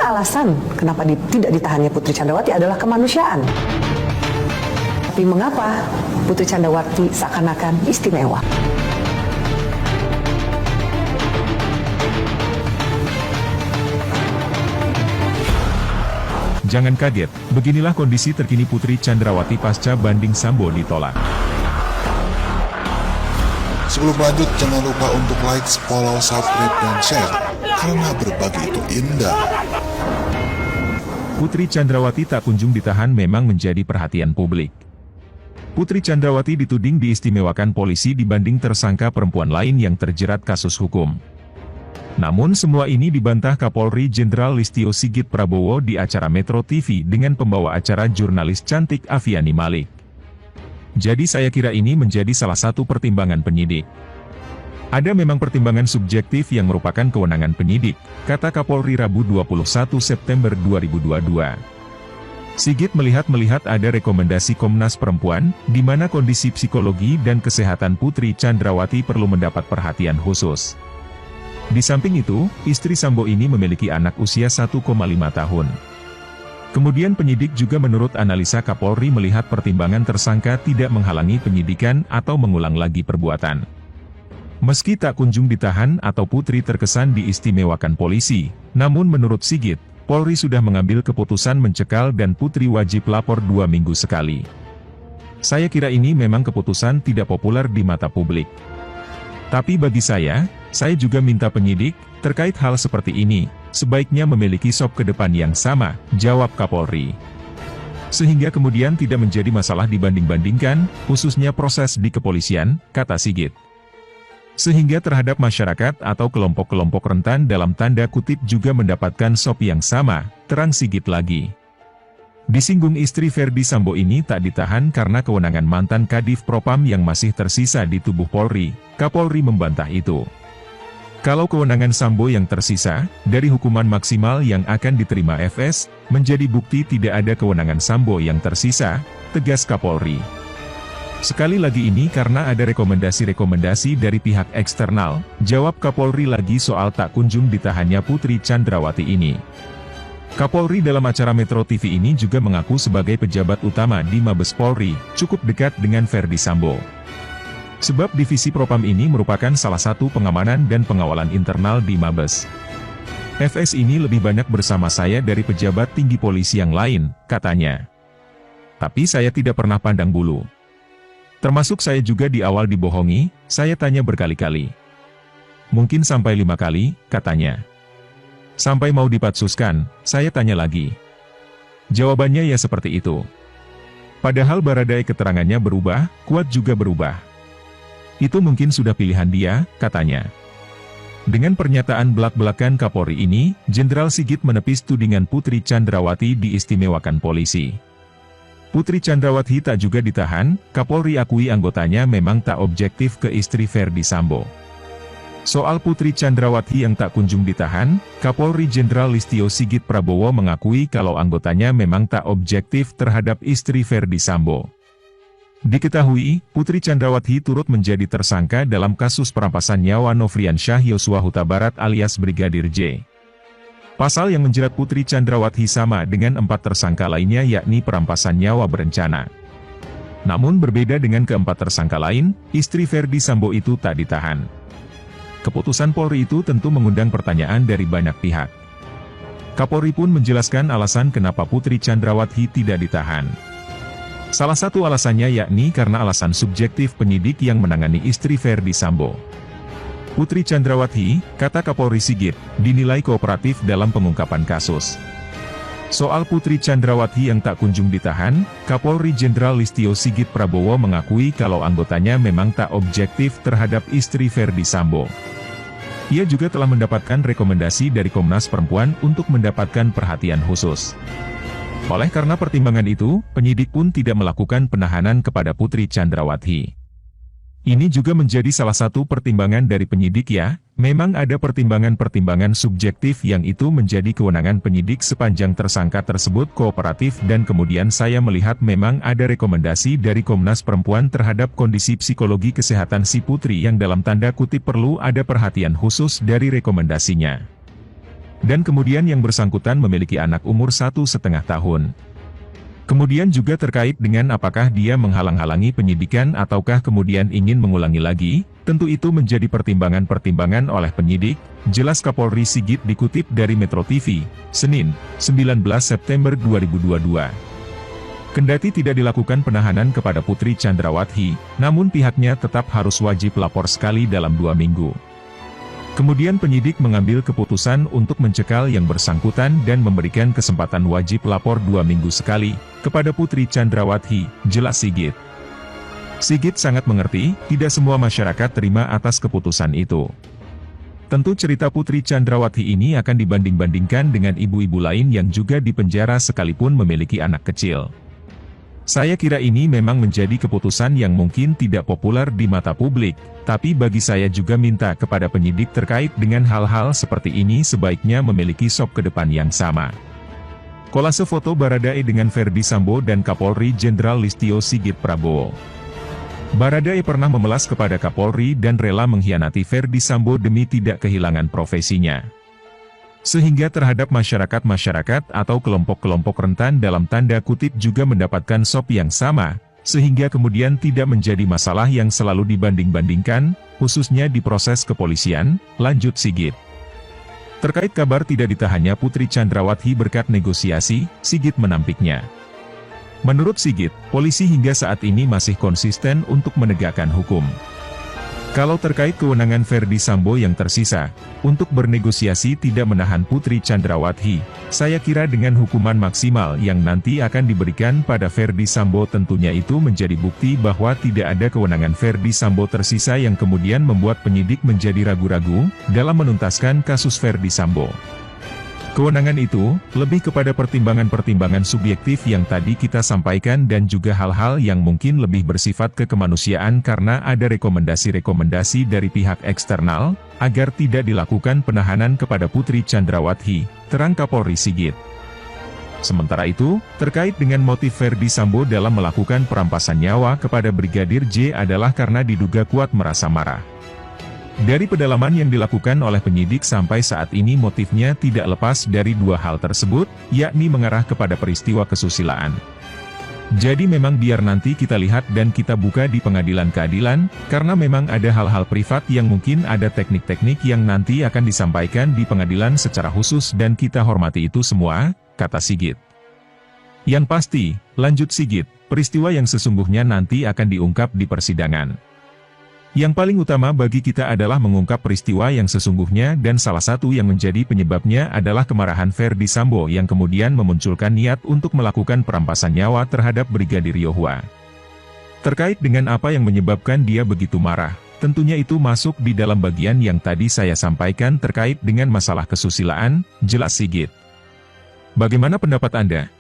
alasan kenapa tidak ditahannya Putri Chandrawati adalah kemanusiaan. Tapi mengapa Putri Chandrawati seakan-akan istimewa? Jangan kaget, beginilah kondisi terkini Putri Chandrawati pasca banding Sambo ditolak. Sebelum lanjut, jangan lupa untuk like, follow, subscribe, dan share, karena berbagi itu indah. Putri Chandrawati tak kunjung ditahan memang menjadi perhatian publik. Putri Chandrawati dituding diistimewakan polisi dibanding tersangka perempuan lain yang terjerat kasus hukum. Namun semua ini dibantah Kapolri Jenderal Listio Sigit Prabowo di acara Metro TV dengan pembawa acara jurnalis cantik Aviani Malik. Jadi saya kira ini menjadi salah satu pertimbangan penyidik. Ada memang pertimbangan subjektif yang merupakan kewenangan penyidik, kata Kapolri Rabu 21 September 2022. Sigit melihat ada rekomendasi Komnas Perempuan, di mana kondisi psikologi dan kesehatan Putri Chandrawati perlu mendapat perhatian khusus. Di samping itu, istri Sambo ini memiliki anak usia 1,5 tahun. Kemudian penyidik juga menurut analisa Kapolri melihat pertimbangan tersangka tidak menghalangi penyidikan atau mengulang lagi perbuatan. Meski tak kunjung ditahan atau Putri terkesan diistimewakan polisi, namun menurut Sigit, Polri sudah mengambil keputusan mencekal dan Putri wajib lapor 2 minggu sekali. Saya kira ini memang keputusan tidak populer di mata publik. Tapi bagi saya juga minta penyidik, terkait hal seperti ini, sebaiknya memiliki sop ke depan yang sama, jawab Kapolri. Sehingga kemudian tidak menjadi masalah dibanding-bandingkan, khususnya proses di kepolisian, kata Sigit. Sehingga terhadap masyarakat atau kelompok-kelompok rentan dalam tanda kutip juga mendapatkan sop yang sama, terang Sigit lagi. Disinggung istri Verdi Sambo ini tak ditahan karena kewenangan mantan Kadif Propam yang masih tersisa di tubuh Polri, Kapolri membantah itu. Kalau kewenangan Sambo yang tersisa, dari hukuman maksimal yang akan diterima FS, menjadi bukti tidak ada kewenangan Sambo yang tersisa, tegas Kapolri. Sekali lagi ini karena ada rekomendasi-rekomendasi dari pihak eksternal, jawab Kapolri lagi soal tak kunjung ditahannya Putri Chandrawati ini. Kapolri dalam acara Metro TV ini juga mengaku sebagai pejabat utama di Mabes Polri, cukup dekat dengan Verdi Sambo. Sebab divisi Propam ini merupakan salah satu pengamanan dan pengawalan internal di Mabes. FS ini lebih banyak bersama saya dari pejabat tinggi polisi yang lain, katanya. Tapi saya tidak pernah pandang bulu. Termasuk saya juga di awal dibohongi, saya tanya berkali-kali. Mungkin sampai 5 kali, katanya. Sampai mau dipatsuskan, saya tanya lagi. Jawabannya ya seperti itu. Padahal Baradae keterangannya berubah, Kuat juga berubah. Itu mungkin sudah pilihan dia, katanya. Dengan pernyataan belak-belakan Kapolri ini, Jenderal Sigit menepis tudingan Putri Chandrawati diistimewakan polisi. Putri Chandrawati tak juga ditahan, Kapolri akui anggotanya memang tak objektif ke istri Verdi Sambo. Soal Putri Chandrawati yang tak kunjung ditahan, Kapolri Jenderal Listio Sigit Prabowo mengakui kalau anggotanya memang tak objektif terhadap istri Verdi Sambo. Diketahui, Putri Chandrawati turut menjadi tersangka dalam kasus perampasan nyawa Nofriansyah Yosua Huta Barat alias Brigadir J. Pasal yang menjerat Putri Chandrawati sama dengan 4 tersangka lainnya yakni perampasan nyawa berencana. Namun berbeda dengan keempat tersangka lain, istri Verdi Sambo itu tak ditahan. Keputusan Polri itu tentu mengundang pertanyaan dari banyak pihak. Kapolri pun menjelaskan alasan kenapa Putri Chandrawati tidak ditahan. Salah satu alasannya yakni karena alasan subjektif penyidik yang menangani istri Verdi Sambo. Putri Chandrawati, kata Kapolri Sigit, dinilai kooperatif dalam pengungkapan kasus. Soal Putri Chandrawati yang tak kunjung ditahan, Kapolri Jenderal Listio Sigit Prabowo mengakui kalau anggotanya memang tak objektif terhadap istri Verdi Sambo. Ia juga telah mendapatkan rekomendasi dari Komnas Perempuan untuk mendapatkan perhatian khusus. Oleh karena pertimbangan itu, penyidik pun tidak melakukan penahanan kepada Putri Chandrawati. Ini juga menjadi salah satu pertimbangan dari penyidik ya, memang ada pertimbangan-pertimbangan subjektif yang itu menjadi kewenangan penyidik sepanjang tersangka tersebut kooperatif dan kemudian saya melihat memang ada rekomendasi dari Komnas Perempuan terhadap kondisi psikologi kesehatan si Putri yang dalam tanda kutip perlu ada perhatian khusus dari rekomendasinya. dan kemudian yang bersangkutan memiliki anak umur 1,5 tahun. Kemudian juga terkait dengan apakah dia menghalang-halangi penyidikan ataukah kemudian ingin mengulangi lagi, tentu itu menjadi pertimbangan-pertimbangan oleh penyidik, jelas Kapolri Sigit dikutip dari Metro TV, Senin, 19 September 2022. Kendati tidak dilakukan penahanan kepada Putri Chandrawati, namun pihaknya tetap harus wajib lapor sekali dalam 2 minggu. Kemudian penyidik mengambil keputusan untuk mencekal yang bersangkutan dan memberikan kesempatan wajib lapor 2 minggu sekali, kepada Putri Chandrawati, jelas Sigit. Sigit sangat mengerti, tidak semua masyarakat terima atas keputusan itu. Tentu cerita Putri Chandrawati ini akan dibanding-bandingkan dengan ibu-ibu lain yang juga dipenjara sekalipun memiliki anak kecil. Saya kira ini memang menjadi keputusan yang mungkin tidak populer di mata publik, tapi bagi saya juga minta kepada penyidik terkait dengan hal-hal seperti ini sebaiknya memiliki sop ke depan yang sama. Kolase foto Baradae dengan Ferdy Sambo dan Kapolri Jenderal Listio Sigit Prabowo. Baradae pernah memelas kepada Kapolri dan rela mengkhianati Ferdy Sambo demi tidak kehilangan profesinya. Sehingga terhadap masyarakat-masyarakat atau kelompok-kelompok rentan dalam tanda kutip juga mendapatkan sop yang sama, sehingga kemudian tidak menjadi masalah yang selalu dibanding-bandingkan, khususnya di proses kepolisian, lanjut Sigit. Terkait kabar tidak ditahannya Putri Chandrawati berkat negosiasi, Sigit menampiknya. Menurut Sigit, polisi hingga saat ini masih konsisten untuk menegakkan hukum. Kalau terkait kewenangan Ferdy Sambo yang tersisa, untuk bernegosiasi tidak menahan Putri Chandrawati, saya kira dengan hukuman maksimal yang nanti akan diberikan pada Ferdy Sambo tentunya itu menjadi bukti bahwa tidak ada kewenangan Ferdy Sambo tersisa yang kemudian membuat penyidik menjadi ragu-ragu dalam menuntaskan kasus Ferdy Sambo. Kewenangan itu, lebih kepada pertimbangan-pertimbangan subjektif yang tadi kita sampaikan dan juga hal-hal yang mungkin lebih bersifat kekemanusiaan karena ada rekomendasi-rekomendasi dari pihak eksternal, agar tidak dilakukan penahanan kepada Putri Chandrawati, terang Kapolri Sigit. Sementara itu, terkait dengan motif Ferdy Sambo dalam melakukan perampasan nyawa kepada Brigadir J adalah karena diduga kuat merasa marah. Dari pedalaman yang dilakukan oleh penyidik sampai saat ini motifnya tidak lepas dari 2 hal tersebut, yakni mengarah kepada peristiwa kesusilaan. Jadi memang biar nanti kita lihat dan kita buka di pengadilan keadilan, karena memang ada hal-hal privat yang mungkin ada teknik-teknik yang nanti akan disampaikan di pengadilan secara khusus dan kita hormati itu semua, kata Sigit. Yang pasti, lanjut Sigit, peristiwa yang sesungguhnya nanti akan diungkap di persidangan. Yang paling utama bagi kita adalah mengungkap peristiwa yang sesungguhnya dan salah satu yang menjadi penyebabnya adalah kemarahan Ferdy Sambo yang kemudian memunculkan niat untuk melakukan perampasan nyawa terhadap Brigadir Yosua. Terkait dengan apa yang menyebabkan dia begitu marah, tentunya itu masuk di dalam bagian yang tadi saya sampaikan terkait dengan masalah kesusilaan, jelas Sigit. Bagaimana pendapat Anda?